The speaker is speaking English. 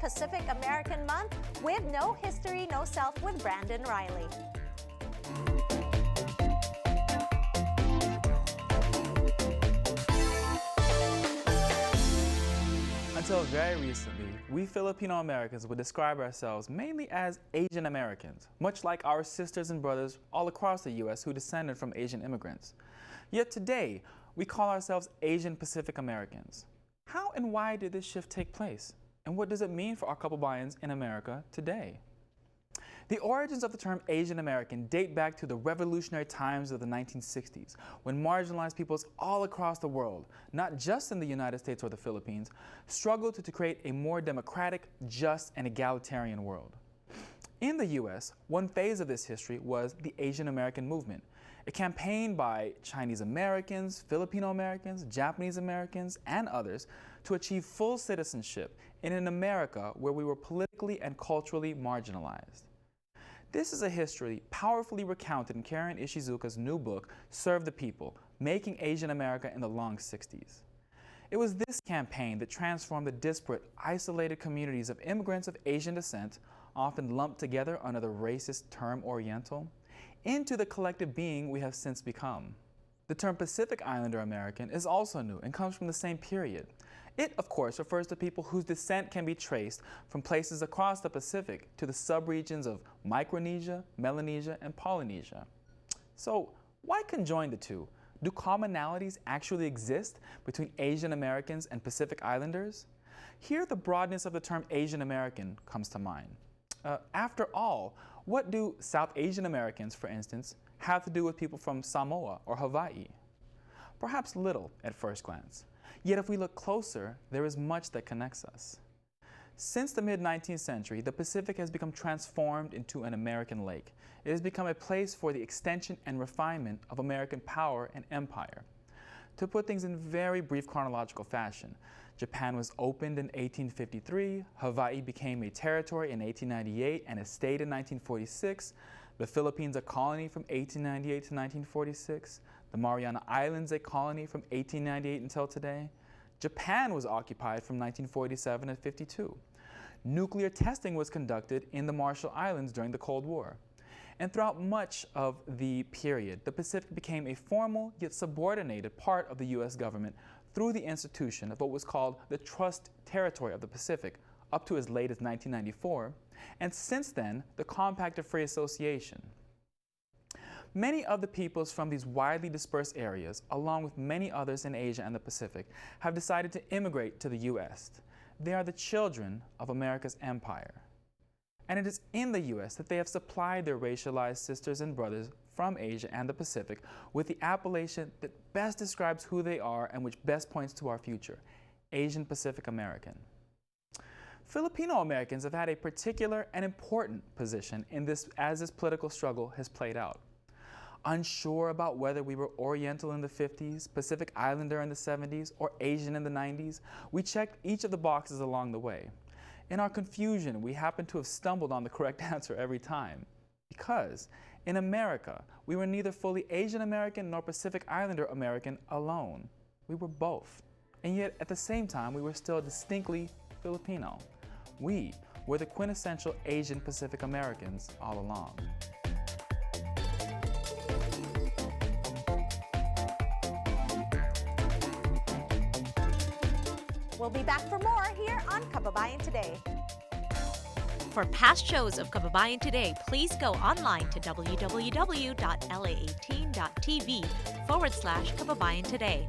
Pacific American Month with No History, No Self with Brandon Reilly. Until very recently, we Filipino Americans would describe ourselves mainly as Asian Americans, much like our sisters and brothers all across the U.S. who descended from Asian immigrants. Yet today, we call ourselves Asian Pacific Americans. How and why did this shift take place? And what does it mean for our Kababayans in America today? The origins of the term Asian American date back to the revolutionary times of the 1960s, when marginalized peoples all across the world, not just in the United States or the Philippines, struggled to create a more democratic, just, and egalitarian world. In the U.S., one phase of this history was the Asian American movement, a campaign by Chinese Americans, Filipino Americans, Japanese Americans, and others to achieve full citizenship in an America where we were politically and culturally marginalized. This is a history powerfully recounted in Karen Ishizuka's new book, Serve the People, Making Asian America in the Long 60s. It was this campaign that transformed the disparate, isolated communities of immigrants of Asian descent, often lumped together under the racist term Oriental, into the collective being we have since become. The term Pacific Islander American is also new and comes from the same period. It, of course, refers to people whose descent can be traced from places across the Pacific to the subregions of Micronesia, Melanesia, and Polynesia. So, why conjoin the two? Do commonalities actually exist between Asian Americans and Pacific Islanders? Here, the broadness of the term Asian American comes to mind. After all, what do South Asian Americans, for instance, have to do with people from Samoa or Hawaii? Perhaps little at first glance. Yet if we look closer, there is much that connects us. Since the mid-19th century, the Pacific has become transformed into an American lake. It has become a place for the extension and refinement of American power and empire. To put things in very brief chronological fashion, Japan was opened in 1853, Hawaii became a territory in 1898 and a state in 1946, the Philippines a colony from 1898 to 1946, the Mariana Islands a colony from 1898 until today. Japan was occupied from 1947 to 52. Nuclear testing was conducted in the Marshall Islands during the Cold War. And throughout much of the period, the Pacific became a formal yet subordinated part of the U.S. government through the institution of what was called the Trust Territory of the Pacific, up to as late as 1994, and since then, the Compact of Free Association. Many of the peoples from these widely dispersed areas, along with many others in Asia and the Pacific, have decided to immigrate to the U.S. They are the children of America's empire. And it is in the U.S. that they have supplied their racialized sisters and brothers from Asia and the Pacific with the appellation that best describes who they are and which best points to our future, Asian Pacific American. Filipino Americans have had a particular and important position in this as this political struggle has played out. Unsure about whether we were Oriental in the 50s, Pacific Islander in the 70s, or Asian in the 90s, we checked each of the boxes along the way. In our confusion, we happened to have stumbled on the correct answer every time. Because in America, we were neither fully Asian American nor Pacific Islander American alone. We were both. And yet, at the same time, we were still distinctly Filipino. We were the quintessential Asian Pacific Americans all along. We'll be back for more here on Kababayan Today. For past shows of Kababayan Today, please go online to www.la18.tv/Kababayan Today.